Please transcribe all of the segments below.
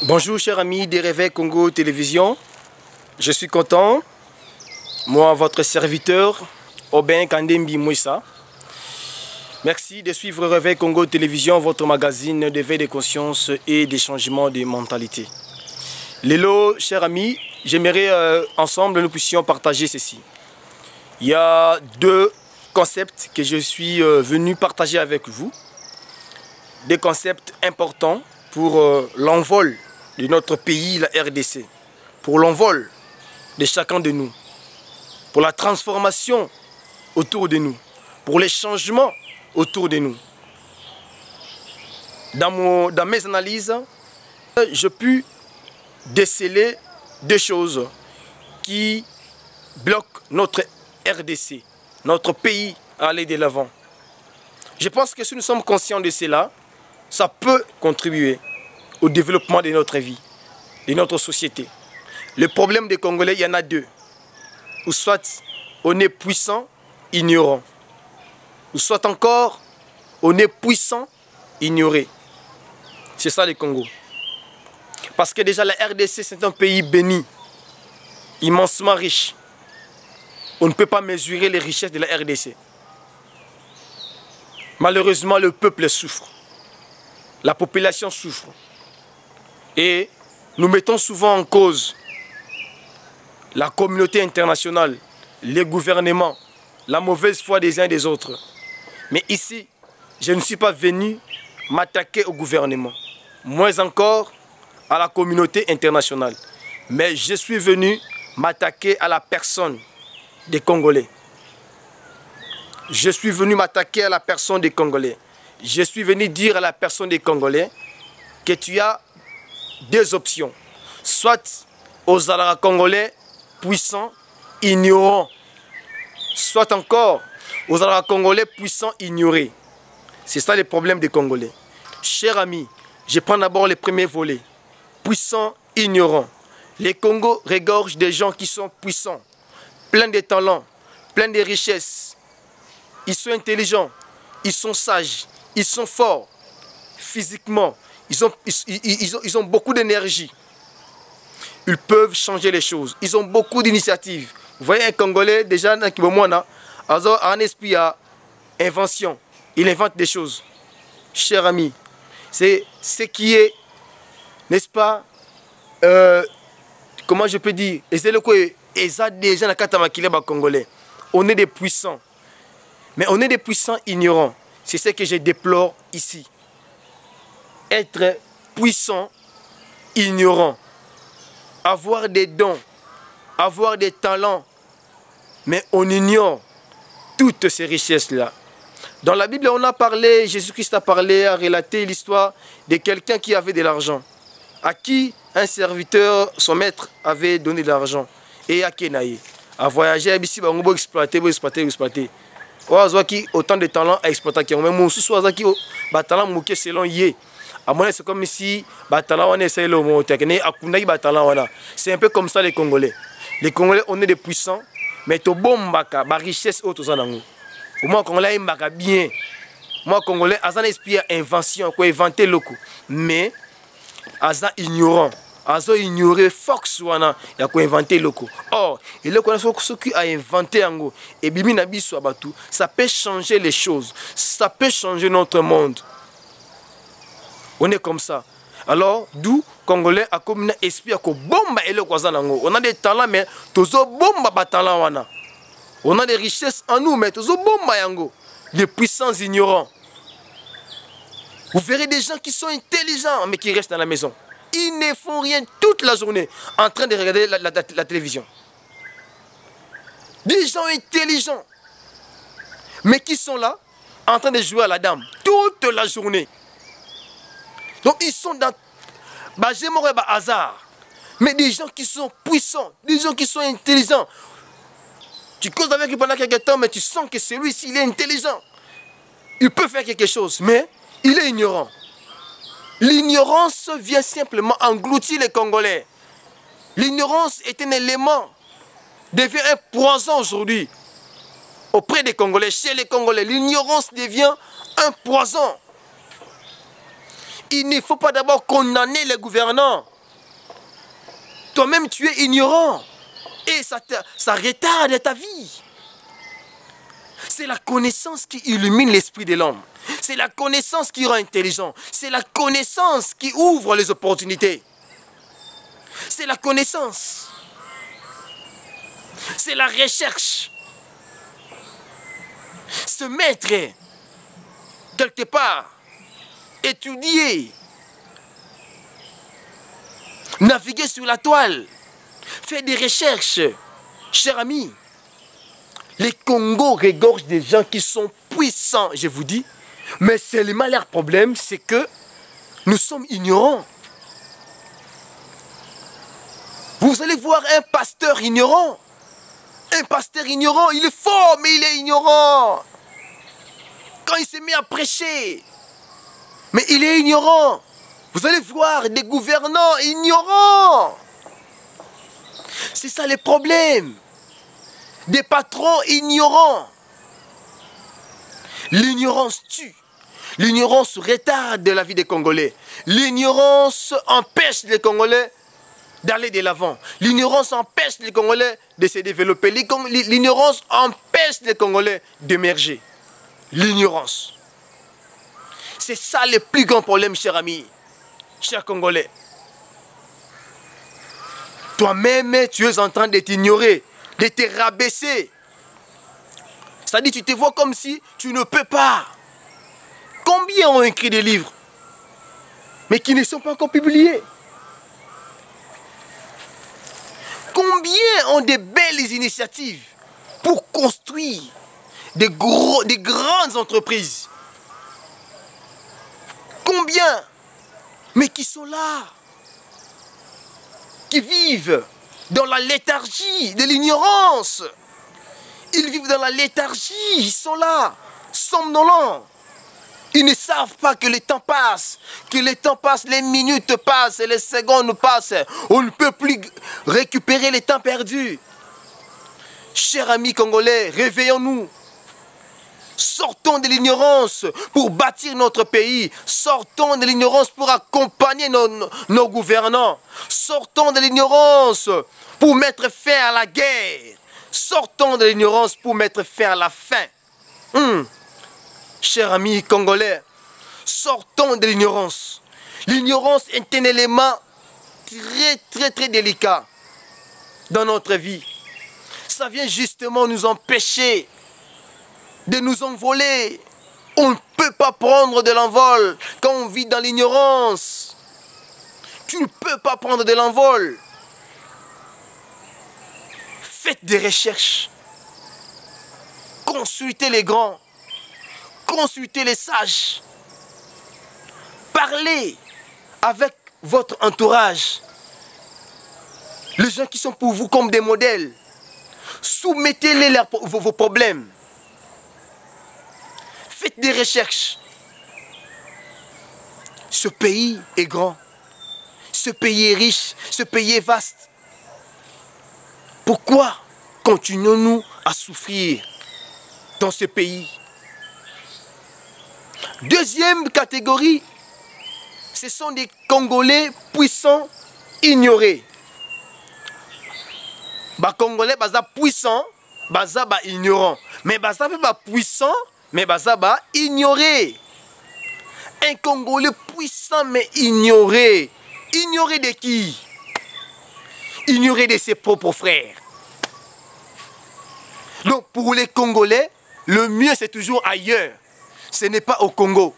Bonjour chers amis des Réveils Congo Télévision, je suis content, moi votre serviteur, Aubin Kandembi Mouissa. Merci de suivre Réveil Congo Télévision, votre magazine d'éveil de conscience et de changement de mentalité. Lélo, chers amis, j'aimerais ensemble nous puissions partager ceci. Il y a deux concepts que je suis venu partager avec vous, des concepts importants pour l'envol de notre pays, la RDC, pour l'envol de chacun de nous, pour la transformation autour de nous, pour les changements autour de nous. Dans mes analyses, je puis déceler deux choses qui bloquent notre RDC, notre pays à aller de l'avant. Je pense que si nous sommes conscients de cela, ça peut contribuer au développement de notre vie, de notre société. Le problème des Congolais, il y en a deux. Ou soit on est puissant, ignorant. Ou soit encore, on est puissant, ignoré. C'est ça le Congo. Parce que déjà la RDC, c'est un pays béni, immensement riche. On ne peut pas mesurer les richesses de la RDC. Malheureusement, le peuple souffre. La population souffre. Et nous mettons souvent en cause la communauté internationale, les gouvernements, la mauvaise foi des uns et des autres. Mais ici, je ne suis pas venu m'attaquer au gouvernement, moins encore à la communauté internationale. Mais je suis venu m'attaquer à la personne des Congolais. Je suis venu m'attaquer à la personne des Congolais. Je suis venu dire à la personne des Congolais que tu as deux options. Soit aux Alara Congolais puissants, ignorants. Soit encore aux Alara Congolais puissants, ignorés. C'est ça le problème des Congolais. Chers amis, je prends d'abord les premiers volets. Puissants, ignorants. Les Congos regorgent des gens qui sont puissants, pleins de talents, pleins de richesses. Ils sont intelligents, ils sont sages, ils sont forts physiquement. Ils ont beaucoup d'énergie. Ils peuvent changer les choses. Ils ont beaucoup d'initiatives. Vous voyez un Congolais, déjà, un esprit à invention. Il invente des choses. Chers amis, c'est ce qui est, n'est-ce pas, comment je peux dire, Congolais. On est des puissants. Mais on est des puissants ignorants. C'est ce que je déplore ici. Être puissant, ignorant, avoir des dons, avoir des talents, mais on ignore toutes ces richesses-là. Dans la Bible, on a parlé, Jésus-Christ a parlé, a relaté l'histoire de quelqu'un qui avait de l'argent, à qui un serviteur, son maître, avait donné de l'argent, et à Kenaï, à voyager, à exploiter. Autant de talents à exploiter. Mais selon Yé. C'est comme si c'est un peu comme ça les Congolais. Les Congolais, on est des puissants, mais to bombaka, ba richesse au tozanango. Au moins Congolais imbaka bien. Moi Congolais, azan esprit invention, quoi inventer loko. Mais azan ignorant. Azo ignorer Fox wana ya ko inventer loko. Or, il le connaît ce qui a inventé ango et bibi na biso abatu, ça peut changer les choses. Ça peut changer notre monde. On est comme ça. Alors, d'où Congolais a comme un esprit à bomba et le kwazanango. On a des talents mais tozo bomba ba talent wana. On a des richesses en nous mais tozo bomba yango. Des puissants ignorants. Vous verrez des gens qui sont intelligents mais qui restent dans la maison. Ils ne font rien toute la journée en train de regarder la télévision. Des gens intelligents, mais qui sont là en train de jouer à la dame toute la journée. Donc ils sont dans hasard. Mais des gens qui sont puissants, des gens qui sont intelligents. Tu causes avec lui pendant quelques temps, mais tu sens que celui-ci, il est intelligent. Il peut faire quelque chose, mais il est ignorant. L'ignorance vient simplement engloutir les Congolais. L'ignorance est un élément, devient un poison aujourd'hui. Auprès des Congolais, chez les Congolais, l'ignorance devient un poison. Il ne faut pas d'abord condamner les gouvernants. Toi-même, tu es ignorant. Et ça retarde ta vie. C'est la connaissance qui illumine l'esprit de l'homme. C'est la connaissance qui rend intelligent. C'est la connaissance qui ouvre les opportunités. C'est la connaissance. C'est la recherche. Se mettre quelque part, étudier, naviguer sur la toile, faire des recherches. Chers amis, les Congos regorgent des gens qui sont puissants, je vous dis, mais seulement leur problème, c'est que nous sommes ignorants. Vous allez voir un pasteur ignorant. Un pasteur ignorant, il est fort, mais il est ignorant. Quand il se met à prêcher, mais il est ignorant. Vous allez voir des gouvernants ignorants. C'est ça le problème. Des patrons ignorants. L'ignorance tue. L'ignorance retarde la vie des Congolais. L'ignorance empêche les Congolais d'aller de l'avant. L'ignorance empêche les Congolais de se développer. L'ignorance empêche les Congolais d'émerger. L'ignorance. C'est ça le plus grand problème, chers amis, chers Congolais. Toi-même, tu es en train de t'ignorer, de te rabaisser. C'est-à-dire, tu te vois comme si tu ne peux pas. Combien ont écrit des livres, mais qui ne sont pas encore publiés? Combien ont des belles initiatives pour construire des grandes entreprises? Combien? Mais qui sont là, qui vivent dans la léthargie de l'ignorance. Ils vivent dans la léthargie, ils sont là, somnolents. Ils ne savent pas que le temps passe, les minutes passent, les secondes passent. On ne peut plus récupérer le temps perdu. Chers amis congolais, réveillons-nous. Sortons de l'ignorance pour bâtir notre pays. Sortons de l'ignorance pour accompagner nos gouvernants. Sortons de l'ignorance pour mettre fin à la guerre. Sortons de l'ignorance pour mettre fin à la faim. Chers amis congolais, sortons de l'ignorance. L'ignorance est un élément très délicat dans notre vie. Ça vient justement nous empêcher de nous envoler. On ne peut pas prendre de l'envol quand on vit dans l'ignorance. Tu ne peux pas prendre de l'envol. Faites des recherches. Consultez les grands. Consultez les sages. Parlez avec votre entourage. Les gens qui sont pour vous comme des modèles. Soumettez-les vos problèmes. Faites des recherches. Ce pays est grand. Ce pays est riche. Ce pays est vaste. Pourquoi continuons-nous à souffrir dans ce pays? Deuxième catégorie, ce sont des Congolais puissants ignorés. Les Congolais sont puissants, ils sont ignorants. Mais ils sont puissants, mais ils sont ignorés. Un Congolais puissant mais ignoré. Ignoré de qui? Ignoré de ses propres frères. Donc pour les Congolais, le mieux c'est toujours ailleurs. Ce n'est pas au Congo.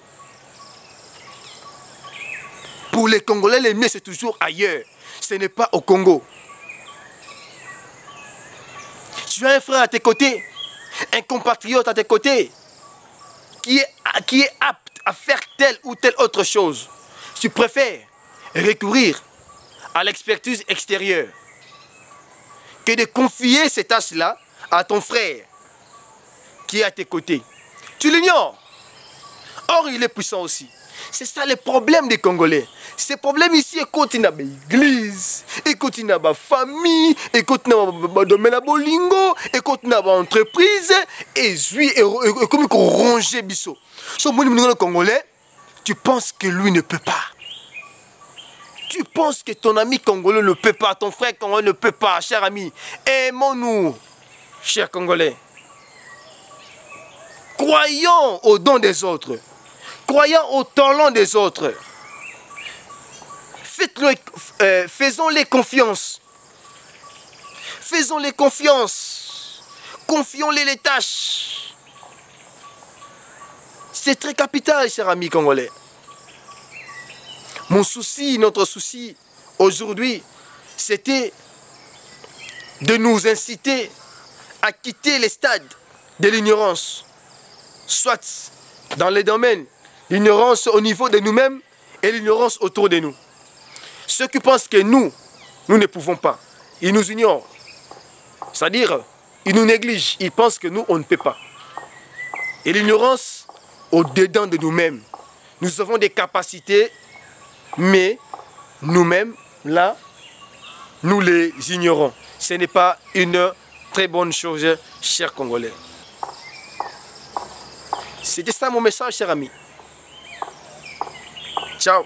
Pour les Congolais, le mieux c'est toujours ailleurs. Ce n'est pas au Congo. Tu as un frère à tes côtés, un compatriote à tes côtés, qui est apte à faire telle ou telle autre chose. Tu préfères recourir à l'expertise extérieure que de confier ces tâches-là à ton frère qui est à tes côtés. Tu l'ignores. Or, il est puissant aussi. C'est ça le problème des Congolais. Ces problèmes ici, écoute, il y a l'église, écoute, il y a la famille, écoute, il y a le domaine de bolingo, écoute, il y a l'entreprise, et comme on ronge biso. Ce monde Congolais, tu penses que lui ne peut pas. Tu penses que ton ami congolais ne peut pas, ton frère congolais ne peut pas, cher ami. Aimons-nous, chers Congolais. Croyons aux dons des autres. Croyons au talent des autres. Faisons-les confiance. Faisons-les confiance. Confions-les les tâches. C'est très capital, chers amis congolais. Mon souci, notre souci aujourd'hui, c'était de nous inciter à quitter les stades de l'ignorance. Soit dans les domaines, l'ignorance au niveau de nous-mêmes et l'ignorance autour de nous. Ceux qui pensent que nous ne pouvons pas, ils nous ignorent. C'est-à-dire, ils nous négligent, ils pensent que nous, on ne peut pas. Et l'ignorance au-dedans de nous-mêmes. Nous avons des capacités, mais nous-mêmes, là, nous les ignorons. Ce n'est pas une très bonne chose, chers Congolais. C'était ça mon message, chers amis. Ciao.